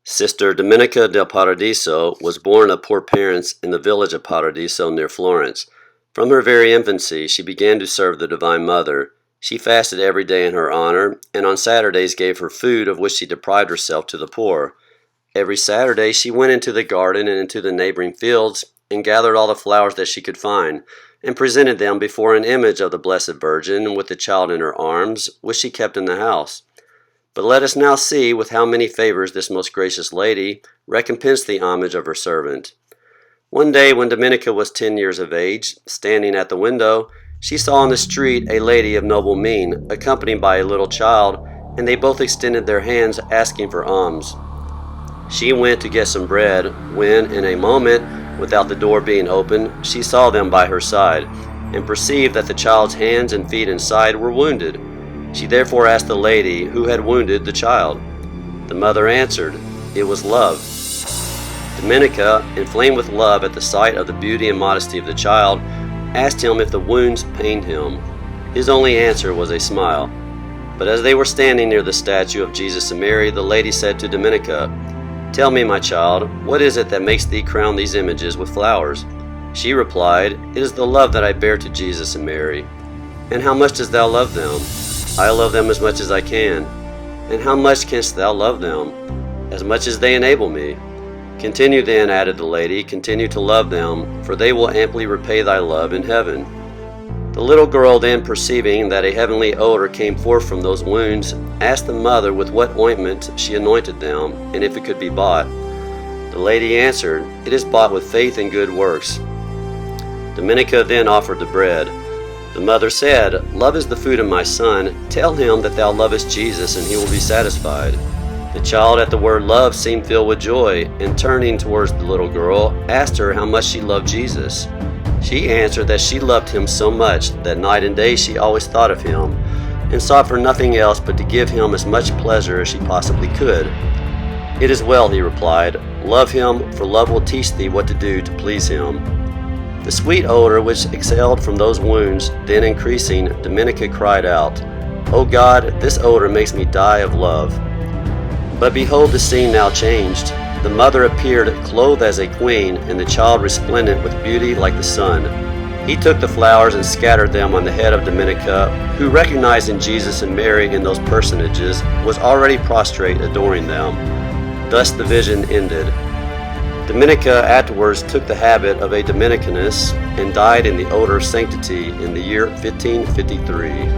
Sister Domenica del Paradiso was born of poor parents in the village of Paradiso near Florence. From her very infancy, she began to serve the Divine Mother. She fasted every day in her honor, and on Saturdays gave her food of which she deprived herself to the poor. Every Saturday she went into the garden and into the neighboring fields and gathered all the flowers that she could find, and presented them before an image of the Blessed Virgin with the child in her arms, which she kept in the house. But let us now see with how many favors this most gracious lady recompensed the homage of her servant. One day when Domenica was 10 years of age, standing at the window, she saw in the street a lady of noble mien, accompanied by a little child, and they both extended their hands asking for alms. She went to get some bread, when, in a moment, without the door being opened, she saw them by her side, and perceived that the child's hands and feet and side were wounded. She therefore asked the lady who had wounded the child. The mother answered, "It was love." Domenica, inflamed with love at the sight of the beauty and modesty of the child, asked him if the wounds pained him. His only answer was a smile. But as they were standing near the statue of Jesus and Mary, the lady said to Domenica, "Tell me, my child, what is it that makes thee crown these images with flowers?" She replied, "It is the love that I bear to Jesus and Mary." "And how much dost thou love them?" "I love them as much as I can." "And how much canst thou love them?" "As much as they enable me." "Continue then," added the lady, "continue to love them, for they will amply repay thy love in heaven." The little girl then, perceiving that a heavenly odor came forth from those wounds, asked the mother with what ointment she anointed them, and if it could be bought. The lady answered, "It is bought with faith and good works." Domenica then offered the bread. The mother said, "Love is the food of my son. Tell him that thou lovest Jesus, and he will be satisfied." The child at the word love seemed filled with joy, and turning towards the little girl, asked her how much she loved Jesus. She answered that she loved him so much that night and day she always thought of him, and sought for nothing else but to give him as much pleasure as she possibly could. "It is well," he replied. "Love him, for love will teach thee what to do to please him." The sweet odor which exhaled from those wounds then increasing, Domenica cried out, "O God, this odor makes me die of love." But behold, the scene now changed. The mother appeared clothed as a queen, and the child resplendent with beauty like the sun. He took the flowers and scattered them on the head of Domenica, who, recognizing Jesus and Mary in those personages, was already prostrate adoring them. Thus the vision ended. Domenica afterwards took the habit of a Dominicaness and died in the odor of sanctity in the year 1553.